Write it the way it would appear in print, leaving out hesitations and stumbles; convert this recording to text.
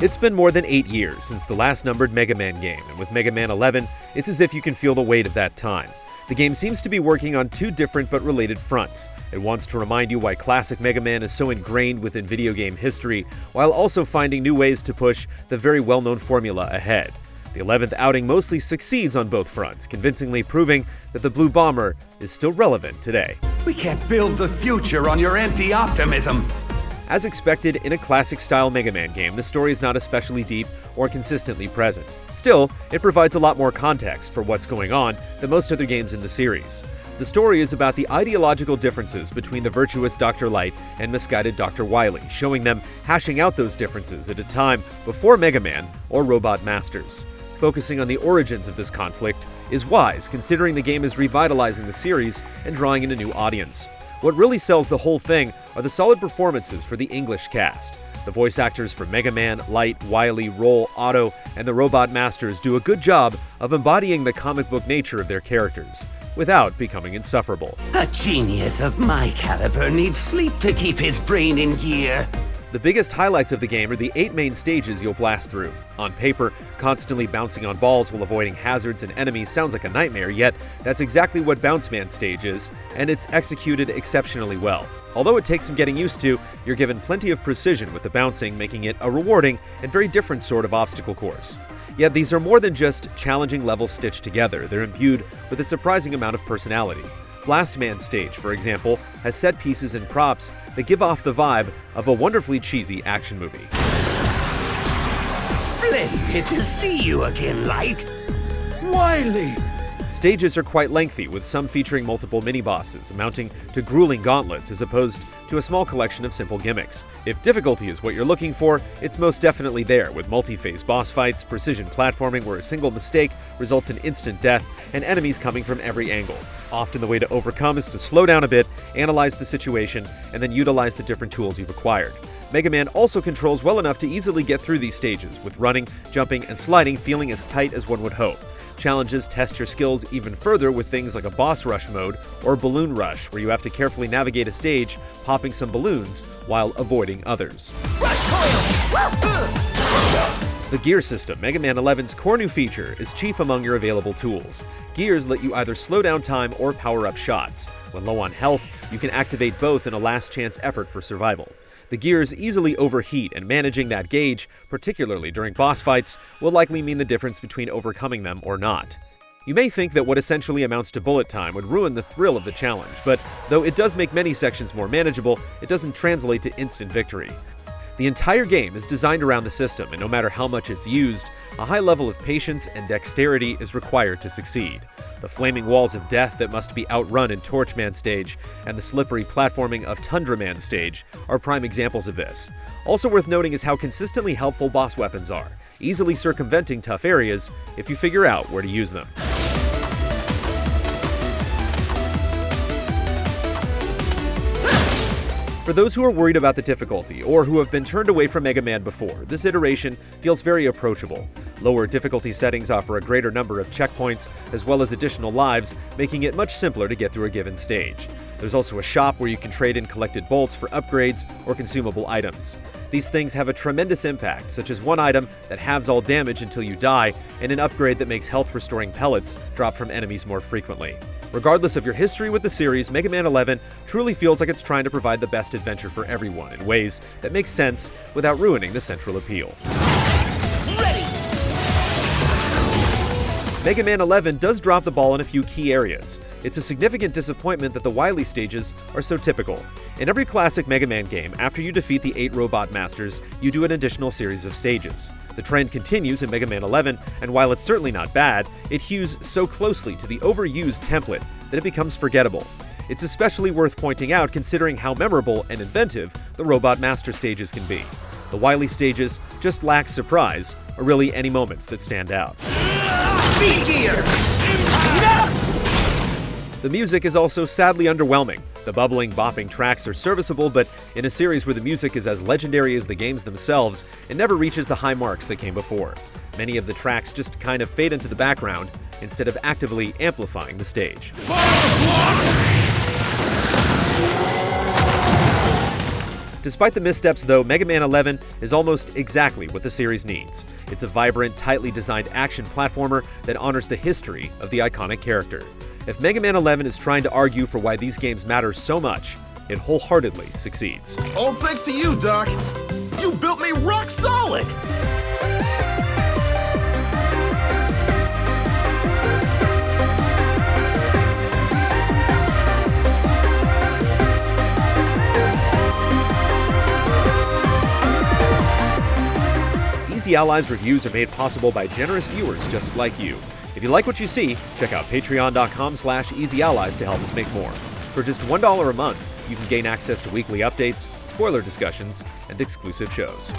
It's been more than 8 years since the last numbered Mega Man game, and with Mega Man 11, it's as if you can feel the weight of that time. The game seems to be working on two different but related fronts. It wants to remind you why classic Mega Man is so ingrained within video game history, while also finding new ways to push the very well-known formula ahead. The 11th outing mostly succeeds on both fronts, convincingly proving that the Blue Bomber is still relevant today. We can't build the future on your empty optimism. As expected in a classic-style Mega Man game, the story is not especially deep or consistently present. Still, it provides a lot more context for what's going on than most other games in the series. The story is about the ideological differences between the virtuous Dr. Light and misguided Dr. Wily, showing them hashing out those differences at a time before Mega Man or Robot Masters. Focusing on the origins of this conflict is wise, considering the game is revitalizing the series and drawing in a new audience. What really sells the whole thing are the solid performances for the English cast. The voice actors for Mega Man, Light, Wily, Roll, Otto, and the Robot Masters do a good job of embodying the comic book nature of their characters, without becoming insufferable. A genius of my caliber needs sleep to keep his brain in gear. The biggest highlights of the game are the 8 main stages you'll blast through. On paper, constantly bouncing on balls while avoiding hazards and enemies sounds like a nightmare, yet that's exactly what Bounce Man stage is, and it's executed exceptionally well. Although it takes some getting used to, you're given plenty of precision with the bouncing, making it a rewarding and very different sort of obstacle course. Yet these are more than just challenging levels stitched together, they're imbued with a surprising amount of personality. Blast Man stage, for example, has set pieces and props that give off the vibe of a wonderfully cheesy action movie. Splendid to see you again, Light. Wily! Stages are quite lengthy, with some featuring multiple mini-bosses, amounting to grueling gauntlets as opposed to a small collection of simple gimmicks. If difficulty is what you're looking for, it's most definitely there, with multi-phase boss fights, precision platforming where a single mistake results in instant death, and enemies coming from every angle. Often the way to overcome is to slow down a bit, analyze the situation, and then utilize the different tools you've acquired. Mega Man also controls well enough to easily get through these stages, with running, jumping, and sliding feeling as tight as one would hope. Challenges test your skills even further with things like a boss rush mode or balloon rush, where you have to carefully navigate a stage, popping some balloons while avoiding others. The gear system, Mega Man 11's core new feature, is chief among your available tools. Gears let you either slow down time or power up shots. When low on health, you can activate both in a last chance effort for survival. The gears easily overheat, and managing that gauge, particularly during boss fights, will likely mean the difference between overcoming them or not. You may think that what essentially amounts to bullet time would ruin the thrill of the challenge, but though it does make many sections more manageable, it doesn't translate to instant victory. The entire game is designed around the system, and no matter how much it's used, a high level of patience and dexterity is required to succeed. The flaming walls of death that must be outrun in Torch Man stage, and the slippery platforming of Tundra Man stage are prime examples of this. Also worth noting is how consistently helpful boss weapons are, easily circumventing tough areas if you figure out where to use them. For those who are worried about the difficulty, or who have been turned away from Mega Man before, this iteration feels very approachable. Lower difficulty settings offer a greater number of checkpoints, as well as additional lives, making it much simpler to get through a given stage. There's also a shop where you can trade in collected bolts for upgrades or consumable items. These things have a tremendous impact, such as one item that halves all damage until you die, and an upgrade that makes health-restoring pellets drop from enemies more frequently. Regardless of your history with the series, Mega Man 11 truly feels like it's trying to provide the best adventure for everyone in ways that make sense without ruining the central appeal. Mega Man 11 does drop the ball in a few key areas. It's a significant disappointment that the Wily stages are so typical. In every classic Mega Man game, after you defeat the 8 Robot Masters, you do an additional series of stages. The trend continues in Mega Man 11, and while it's certainly not bad, it hews so closely to the overused template that it becomes forgettable. It's especially worth pointing out considering how memorable and inventive the Robot Master stages can be. The Wily stages just lack surprise, or really any moments that stand out. The music is also sadly underwhelming. The bubbling, bopping tracks are serviceable, but in a series where the music is as legendary as the games themselves, it never reaches the high marks that came before. Many of the tracks just kind of fade into the background instead of actively amplifying the stage. Despite the missteps, though, Mega Man 11 is almost exactly what the series needs. It's a vibrant, tightly designed action platformer that honors the history of the iconic character. If Mega Man 11 is trying to argue for why these games matter so much, it wholeheartedly succeeds. All thanks to you, Doc. You built me rock solid! Easy Allies reviews are made possible by generous viewers just like you. If you like what you see, check out patreon.com/easyallies to help us make more. For just $1 a month, you can gain access to weekly updates, spoiler discussions, and exclusive shows.